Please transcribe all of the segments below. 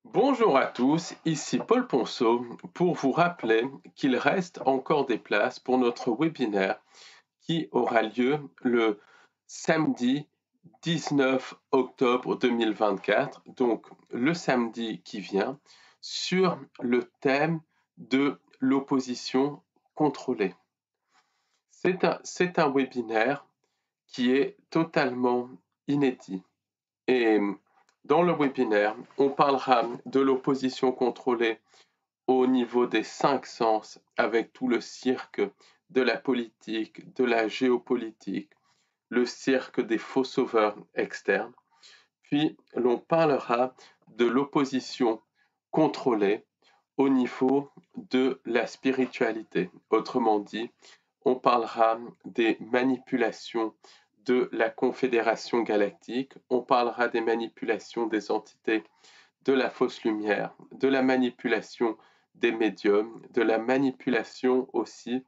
Bonjour à tous, ici Paul Ponceau pour vous rappeler qu'il reste encore des places pour notre webinaire qui aura lieu le samedi 19 octobre 2024, donc le samedi qui vient, sur le thème de l'opposition contrôlée. C'est un webinaire qui est totalement inédit. Et dans le webinaire, on parlera de l'opposition contrôlée au niveau des cinq sens avec tout le cirque de la politique, de la géopolitique, le cirque des faux sauveurs externes. Puis l'on parlera de l'opposition contrôlée au niveau de la spiritualité. Autrement dit, on parlera des manipulations de la Confédération galactique, on parlera des manipulations des entités de la fausse lumière, de la manipulation des médiums, de la manipulation aussi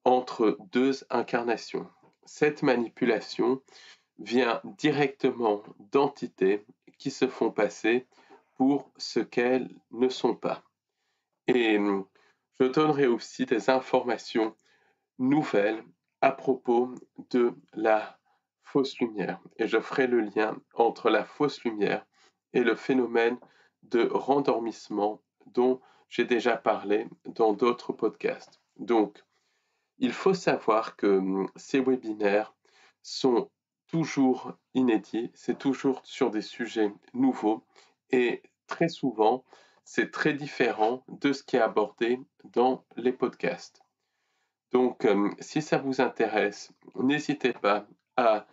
entre deux incarnations. Cette manipulation vient directement d'entités qui se font passer pour ce qu'elles ne sont pas. Et je donnerai aussi des informations nouvelles à propos de la fausse lumière. Et je ferai le lien entre la fausse lumière et le phénomène de rendormissement dont j'ai déjà parlé dans d'autres podcasts. Donc, il faut savoir que ces webinaires sont toujours inédits, c'est toujours sur des sujets nouveaux et très souvent, c'est très différent de ce qui est abordé dans les podcasts. Donc, si ça vous intéresse, n'hésitez pas à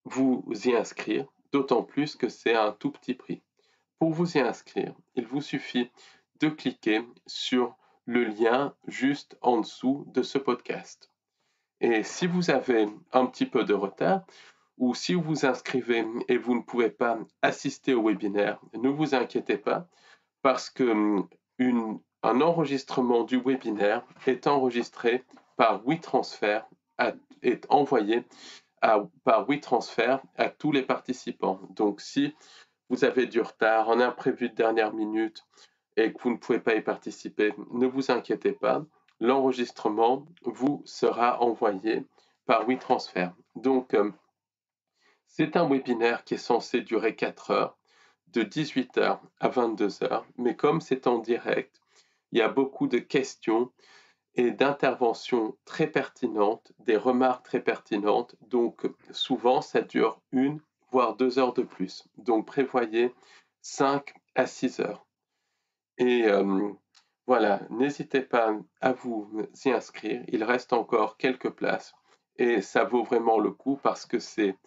vous y inscrire, d'autant plus que c'est à un tout petit prix. Pour vous y inscrire, il vous suffit de cliquer sur le lien juste en dessous de ce podcast. Et si vous avez un petit peu de retard, ou si vous vous inscrivez et vous ne pouvez pas assister au webinaire, ne vous inquiétez pas, parce que un enregistrement du webinaire est enregistré par WeTransfer, est envoyé par WeTransfer à tous les participants. Donc si vous avez du retard, un imprévu de dernière minute et que vous ne pouvez pas y participer, ne vous inquiétez pas, l'enregistrement vous sera envoyé par WeTransfer. Donc c'est un webinaire qui est censé durer 4 heures, de 18h à 22h, mais comme c'est en direct, il y a beaucoup de questions et d'interventions très pertinentes, des remarques très pertinentes, donc souvent ça dure 1 voire 2 heures de plus. Donc prévoyez 5 à 6 heures. Et voilà, n'hésitez pas à vous y inscrire, il reste encore quelques places et ça vaut vraiment le coup parce que c'est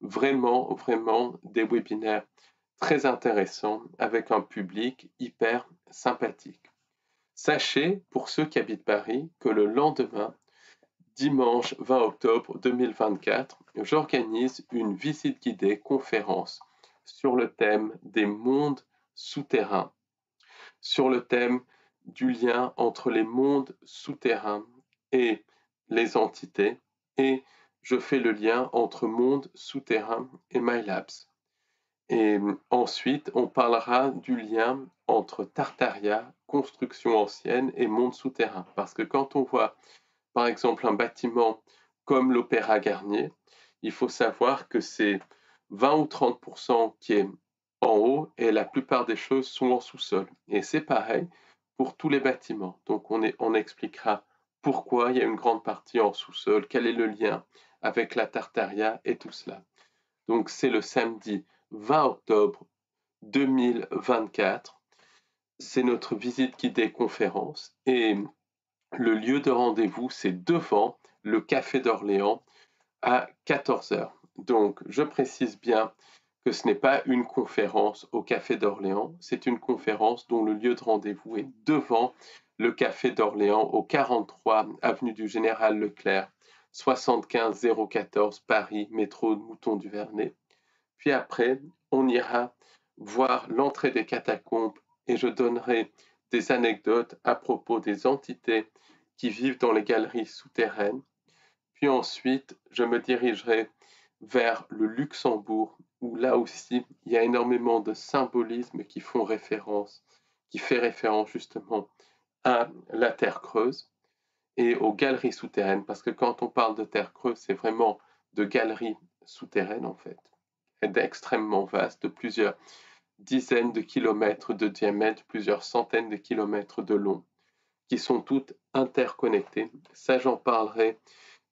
vraiment des webinaires très intéressants avec un public hyper sympathique. Sachez, pour ceux qui habitent Paris, que le lendemain, dimanche 20 octobre 2024, j'organise une visite guidée conférence sur le thème des mondes souterrains, sur le thème du lien entre les mondes souterrains et les entités, et je fais le lien entre monde souterrain et MyLabs. Et ensuite, on parlera du lien entre Tartaria, construction ancienne, et monde souterrain. Parce que quand on voit, par exemple, un bâtiment comme l'Opéra Garnier, il faut savoir que c'est 20 ou 30% qui est en haut et la plupart des choses sont en sous-sol. Et c'est pareil pour tous les bâtiments. Donc on expliquera pourquoi il y a une grande partie en sous-sol, quel est le lien avec la Tartaria et tout cela. Donc c'est le samedi 20 octobre 2024. C'est notre visite guidée conférence et le lieu de rendez-vous, c'est devant le Café d'Orléans à 14 heures. Donc je précise bien que ce n'est pas une conférence au Café d'Orléans, c'est une conférence dont le lieu de rendez-vous est devant le Café d'Orléans au 43 avenue du Général Leclerc, 75 014 Paris, métro de Mouton-du-Vernay. Puis après, on ira voir l'entrée des catacombes et je donnerai des anecdotes à propos des entités qui vivent dans les galeries souterraines. Puis ensuite, je me dirigerai vers le Luxembourg où là aussi, il y a énormément de symbolismes qui fait référence justement à la terre creuse et aux galeries souterraines, parce que quand on parle de terre creuse, c'est vraiment de galeries souterraines en fait, extrêmement vastes, de plusieurs dizaines de kilomètres de diamètre, plusieurs centaines de kilomètres de long, qui sont toutes interconnectées. Ça, j'en parlerai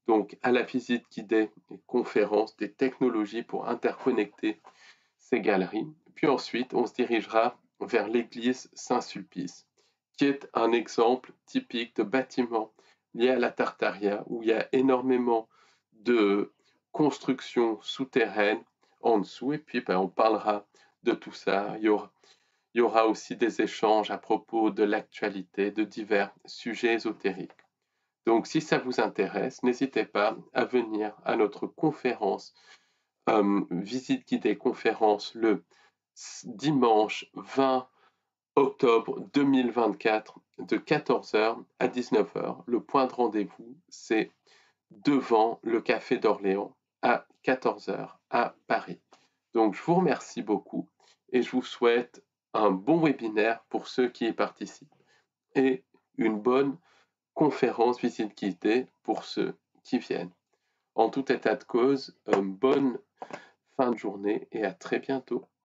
donc à la visite guidée, des conférences, des technologies pour interconnecter ces galeries. Puis ensuite, on se dirigera vers l'église Saint-Sulpice, qui est un exemple typique de bâtiment lié à la Tartaria, où il y a énormément de constructions souterraines en dessous. Et puis, on parlera de tout ça. Il y aura aussi des échanges à propos de l'actualité, de divers sujets ésotériques. Donc, si ça vous intéresse, n'hésitez pas à venir à notre conférence, visite guidée conférence le dimanche 20 octobre 2024 de 14h à 19h. Le point de rendez-vous, c'est devant le Café d'Orléans à 14h à Paris. Donc, je vous remercie beaucoup et je vous souhaite un bon webinaire pour ceux qui y participent et une bonne conférence visite guidée pour ceux qui viennent. En tout état de cause, bonne fin de journée et à très bientôt.